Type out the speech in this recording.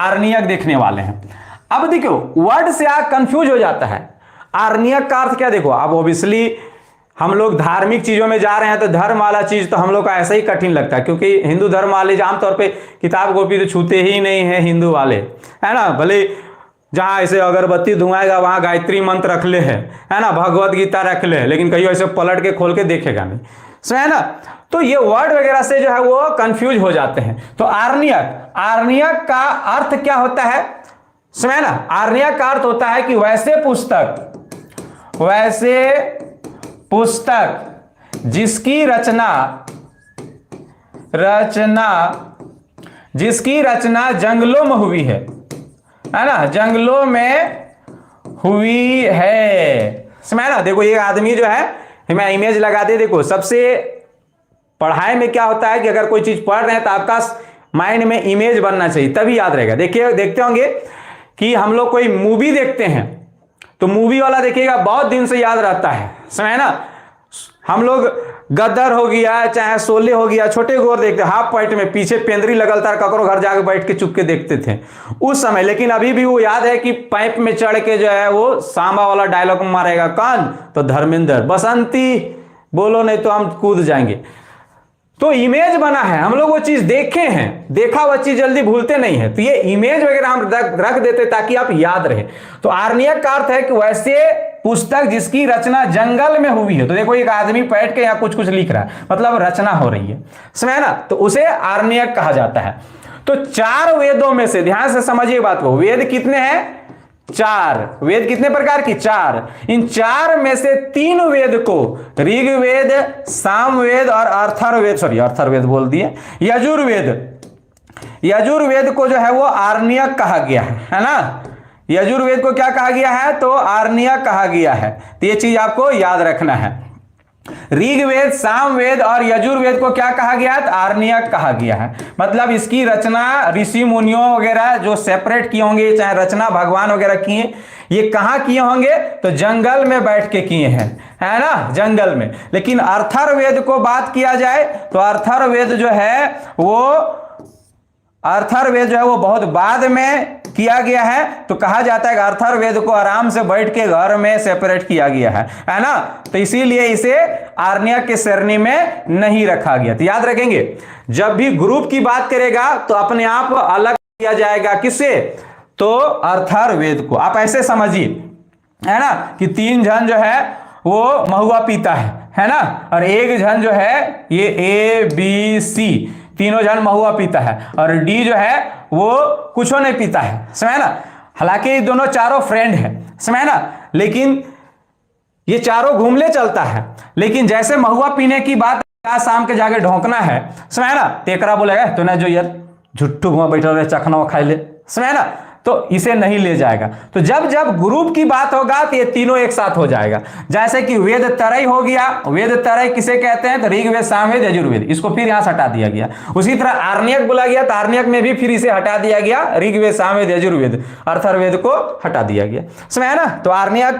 आर्नियक देखने वाले हैं। अब देखो वर्ड से आप कंफ्यूज हो जाता है। आर्नियक का अर्थ क्या, देखो अब ऑब्वियसली हम लोग धार्मिक चीजों में जा रहे हैं तो धर्म वाला चीज तो हम लोग का ऐसा ही कठिन लगता है, क्योंकि हिंदू धर्म वाले आमतौर पे किताब कॉपी तो छूते ही नहीं है हिंदू वाले, है ना। भले जहां ऐसे अगरबत्ती धुआएगा वहां गायत्री मंत्र रख ले है ना, भगवत गीता रख ले, लेकिन कहीं ऐसे पलट के खोल के देखेगा नहीं, सो है ना। तो ये वर्ड वगैरह से जो है वो कंफ्यूज हो जाते हैं। तो आर्नियक, आर्नियक का अर्थ क्या होता है, सो है ना। आर्नियक का अर्थ होता है कि वैसे पुस्तक जिसकी रचना जंगलों में हुई है ना, जंगलों में हुई है, समझ ना। देखो ये आदमी जो है, मैं इमेज लगा दे, देखो सबसे पढ़ाई में क्या होता है कि अगर कोई चीज पढ़ रहे हैं तो आपका माइंड में इमेज बनना चाहिए, तभी याद रहेगा। देखिए देखते होंगे कि हम लोग कोई मूवी देखते हैं तो मूवी वाला देखिएगा बहुत दिन से याद रहता है, समझे ना। हम लोग गदर हो गया चाहे शोले हो गया, छोटे गोर देखते, हाफ पैंट में पीछे पेंदरी लगल था, ककरो घर जाके बैठ के चुपके देखते थे उस समय। लेकिन अभी भी वो याद है कि पाइप में चढ़ के जो है वो सांबा वाला डायलॉग मारेगा, कौन, तो धर्मेंद्र, बसंती बोलो नहीं तो हम कूद जाएंगे। तो इमेज बना है, हम लोग वो चीज देखे हैं, देखा हुआ चीज जल्दी भूलते नहीं है, तो ये इमेज वगैरह हम रख देते ताकि आप याद रहे। तो आर्नियक का अर्थ है कि वैसे पुस्तक जिसकी रचना जंगल में हुई है। तो देखो एक आदमी बैठ के यहाँ कुछ कुछ लिख रहा है, मतलब रचना हो रही है, समझे ना, तो उसे आर्नियक कहा जाता है। तो 4 वेदों में से, ध्यान से समझिए बात को, वेद कितने हैं, 4 वेद, कितने प्रकार की, 4। इन 4 में से 3 वेद को, ऋग्वेद, सामवेद और अर्थर्वेद बोल दिए, यजुर्वेद को जो है वो आर्नियक कहा गया है ना। यजुर्वेद को क्या कहा गया है, तो आर्नियक कहा गया है। तो ये चीज आपको याद रखना है। ऋग्वेद, सामवेद और यजुर्वेद को क्या कहा गया है, आर्नियक कहा गया है। मतलब इसकी रचना ऋषि मुनियों वगैरह जो सेपरेट किए होंगे, चाहे रचना भगवान वगैरह किए, ये कहां किए होंगे, तो जंगल में बैठ के किए हैं, है ना, जंगल में। लेकिन अर्थर्वेद को बात किया जाए तो अर्थर्वेद जो है वो बहुत बाद में किया गया है। तो कहा जाता है कि अर्थर्वेद को आराम से बैठ के घर में सेपरेट किया गया है ना। तो इसीलिए इसे आर्नियक के श्रेणी में नहीं रखा गया। तो याद रखेंगे, जब भी ग्रुप की बात करेगा तो अपने आप अलग किया जाएगा, किससे, तो अर्थर्वेद को। आप ऐसे समझिए, है ना, कि 3 जन जो है वो महुआ पीता है ना, और एक जन जो है ये ABC, तीनों जन महुआ पीता है, और डी जो है वो कुछ नहीं पीता है, समझे ना। हालांकि ये दोनों चारों फ्रेंड है, समझे ना, लेकिन ये चारों घूमले चलता है। लेकिन जैसे महुआ पीने की बात शाम के जाके ढोंकना है, समझे ना, तेकरा बोलेगा तो ना जो यार झुट्टू घुमा बैठा रहे, चखना खाई ले, समझे ना, तो इसे नहीं ले जाएगा। तो जब जब ग्रुप की बात होगा तो ये तीनों एक साथ हो जाएगा। जैसे कि वेद तरय हो गया, वेद तरय किसे कहते हैं, तो ऋग्वेद, सामवेद, यजुर्वेद, इसको फिर यहां से हटा दिया गया। उसी तरह आर्नियक बोला गया तो आर्नियक में भी फिर इसे हटा दिया गया, ऋग्वेद, सामवेद, यजुर्वेद, अर्थर्वेद को हटा दिया गया, समझे ना। तो आर्नियक